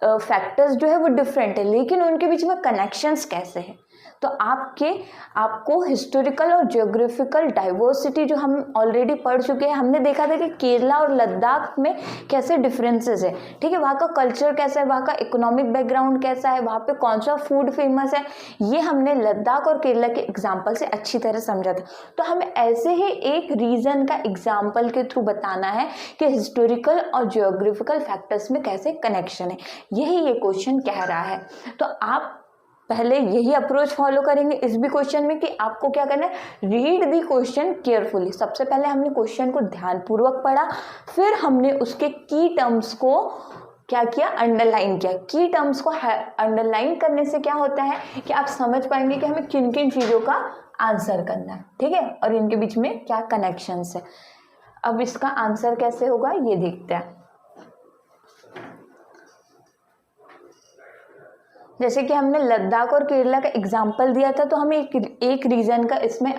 फैक्टर्स जो है वो डिफरेंट है, लेकिन उनके बीच में कनेक्शंस कैसे हैं। तो आपको हिस्टोरिकल और जियोग्राफिकल डाइवर्सिटी जो हम ऑलरेडी पढ़ चुके हैं, हमने देखा था कि केरला और लद्दाख में कैसे डिफरेंसेस है। ठीक है, वहाँ का कल्चर कैसा है, वहाँ का इकोनॉमिक बैकग्राउंड कैसा है, वहाँ पे कौन सा फूड फेमस है, ये हमने लद्दाख और केरला के एग्जाम्पल से अच्छी तरह समझा था। तो हमें ऐसे ही एक रीजन का एग्जाम्पल के थ्रू बताना है कि हिस्टोरिकल और जियोग्राफिकल फैक्टर्स में कैसे कनेक्शन है, यही ये क्वेश्चन कह रहा है। तो आप पहले यही अप्रोच फॉलो करेंगे इस भी क्वेश्चन में कि आपको क्या करना है, रीड दी क्वेश्चन केयरफुली। सबसे पहले हमने क्वेश्चन को ध्यानपूर्वक पढ़ा, फिर हमने उसके की टर्म्स को क्या किया, अंडरलाइन किया। की टर्म्स को अंडरलाइन करने से क्या होता है कि आप समझ पाएंगे कि हमें किन किन चीज़ों का आंसर करना है। ठीक है, और इनके बीच में क्या कनेक्शंस है। अब इसका आंसर कैसे होगा ये देखते हैं। जैसे कि हमने लद्दाख और केरला का एग्जाम्पल दिया था, तो हम एक रीजन का इसमें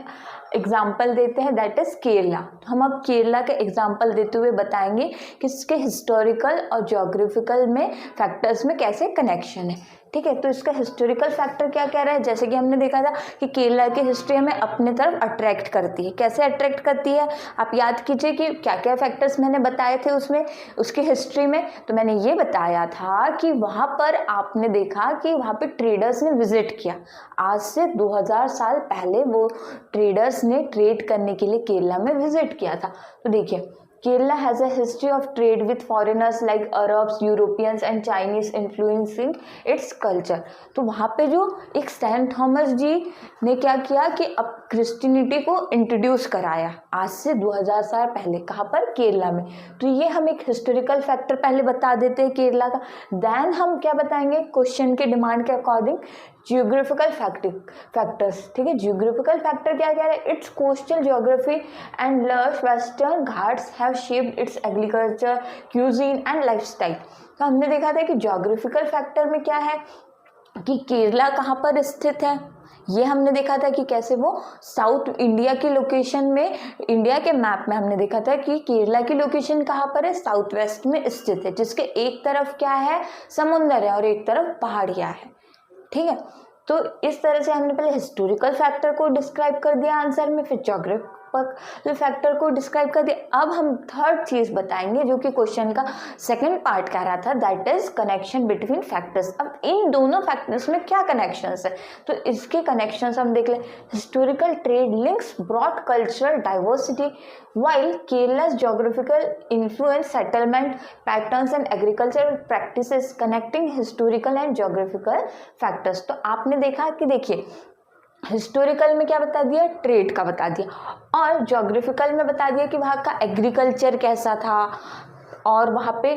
एग्जाम्पल देते हैं, दैट इज केरला। तो हम अब केरला के एग्जाम्पल देते हुए बताएंगे कि इसके हिस्टोरिकल और ज्योग्राफिकल में फैक्टर्स में कैसे कनेक्शन है। ठीक है, तो इसका हिस्टोरिकल फैक्टर क्या कह रहा है, जैसे कि हमने देखा था कि केरला की हिस्ट्री हमें अपने तरफ अट्रैक्ट करती है। कैसे अट्रैक्ट करती है, आप याद कीजिए कि क्या क्या फैक्टर्स मैंने बताए थे उसमें, उसकी हिस्ट्री में। तो मैंने ये बताया था कि वहाँ पर आपने देखा कि वहाँ पे ट्रेडर्स ने विजिट किया। आज से 2000 साल पहले वो ट्रेडर्स ने ट्रेड करने के लिए केरला में विजिट किया था। तो देखिए, Kerala has a history of trade with foreigners like Arabs, Europeans and Chinese influencing its culture। तो वहाँ पे जो एक सेंट थॉमस जी ने क्या किया कि अब क्रिश्चियनिटी को इंट्रोड्यूस कराया आज से 2000 साल पहले। कहाँ पर, केरला में। तो ये हम एक हिस्टोरिकल फैक्टर पहले बता देते हैं केरला का। देन हम क्या बताएंगे क्वेश्चन के डिमांड के अकॉर्डिंग, जियोग्राफिकल फैक्टर्स। ठीक है, जियोग्राफिकल फैक्टर क्या कह रहा है, it's coastal geography and large western Ghats have shaped it's agriculture, cuisine and lifestyle. तो हमने देखा था कि जियोग्राफिकल फैक्टर में क्या है कि केरला कहाँ पर स्थित है, ये हमने देखा था कि कैसे वो साउथ इंडिया की लोकेशन में, इंडिया के मैप में हमने देखा था कि केरला की लोकेशन कहाँ पर है, साउथ वेस्ट में स्थित है, जिसके एक तरफ क्या है, समुंदर है और एक तरफ पहाड़ियाँ है। ठीक है, तो इस तरह से हमने पहले हिस्टोरिकल फैक्टर को डिस्क्राइब कर दिया आंसर में, फिर ग्राफिकल फैक्टर को डिस्क्राइब कर दिया। अब हम थर्ड चीज़ बताएंगे जो कि क्वेश्चन का सेकंड पार्ट कह रहा था, that is connection between factors. अब इन दोनों फैक्टर्स में क्या कनेक्शंस है, तो इसके कनेक्शंस हम देख लें। Historical trade links broad cultural diversity while Kerala's geographical influence settlement patterns and agricultural practices connecting historical and geographical factors। तो आपने देखा कि देखिए हिस्टोरिकल में क्या बता दिया, ट्रेड का बता दिया, और ज्योग्राफिकल में बता दिया कि वहाँ का एग्रीकल्चर कैसा था, और वहाँ पे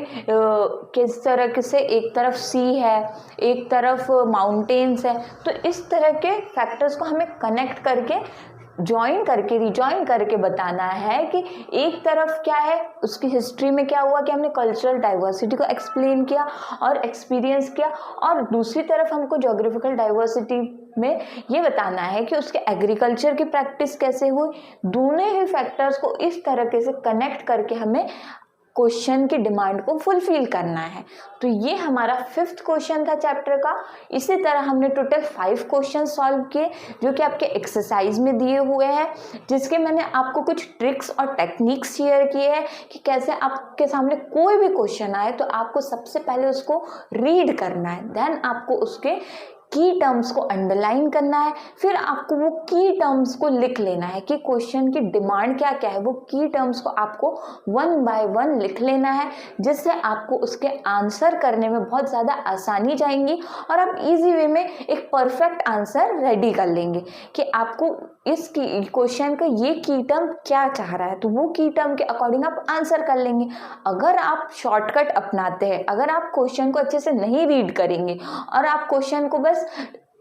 किस तरह से एक तरफ सी है, एक तरफ माउंटेन्स है। तो इस तरह के फैक्टर्स को हमें कनेक्ट करके ज्वाइन करके रिजॉइन करके बताना है कि एक तरफ क्या है, उसकी हिस्ट्री में क्या हुआ कि हमने कल्चरल डाइवर्सिटी को एक्सप्लेन किया और एक्सपीरियंस किया, और दूसरी तरफ हमको ज्योग्राफिकल डाइवर्सिटी में ये बताना है कि उसके एग्रीकल्चर की प्रैक्टिस कैसे हुई। दोनों ही फैक्टर्स को इस तरीके से कनेक्ट करके हमें क्वेश्चन की डिमांड को फुलफिल करना है। तो ये हमारा 5th क्वेश्चन था चैप्टर का। इसी तरह हमने टोटल 5 क्वेश्चन सॉल्व किए जो कि आपके एक्सरसाइज में दिए हुए हैं, जिसके मैंने आपको कुछ ट्रिक्स और टेक्निक्स शेयर किए हैं कि कैसे आपके सामने कोई भी क्वेश्चन आए तो आपको सबसे पहले उसको रीड करना है, देन आपको उसके की टर्म्स को अंडरलाइन करना है, फिर आपको वो की टर्म्स को लिख लेना है कि क्वेश्चन की डिमांड क्या क्या है। वो की टर्म्स को आपको 1 बाय 1 लिख लेना है, जिससे आपको उसके आंसर करने में बहुत ज़्यादा आसानी जाएंगी और आप इजी वे में एक परफेक्ट आंसर रेडी कर लेंगे कि आपको इस क्वेश्चन का ये की टर्म क्या चाह रहा है, तो वो की टर्म के अकॉर्डिंग आप आंसर कर लेंगे। अगर आप शॉर्टकट अपनाते हैं, अगर आप क्वेश्चन को अच्छे से नहीं रीड करेंगे और आप क्वेश्चन को बस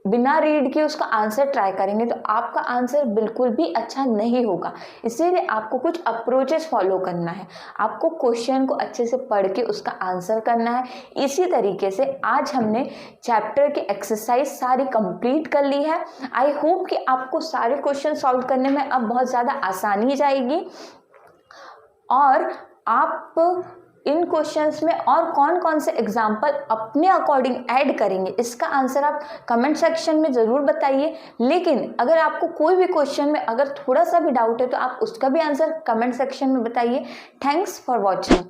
बिना रीड के उसका आंसर ट्राई करेंगे तो आपका आंसर बिल्कुल भी अच्छा नहीं होगा। इसीलिए आपको कुछ अप्रोचेस फॉलो करना है, आपको क्वेश्चन को अच्छे से पढ़ के उसका आंसर करना है। इसी तरीके से आज हमने चैप्टर की एक्सरसाइज सारी कंप्लीट कर ली है। आई होप कि आपको सारे क्वेश्चन सॉल्व करने में अब बहुत ज़्यादा आसानी जाएगी और आप इन क्वेश्चंस में और कौन कौन से एग्जाम्पल अपने अकॉर्डिंग ऐड करेंगे इसका आंसर आप कमेंट सेक्शन में ज़रूर बताइए। लेकिन अगर आपको कोई भी क्वेश्चन में अगर थोड़ा सा भी डाउट है तो आप उसका भी आंसर कमेंट सेक्शन में बताइए। Thanks for watching.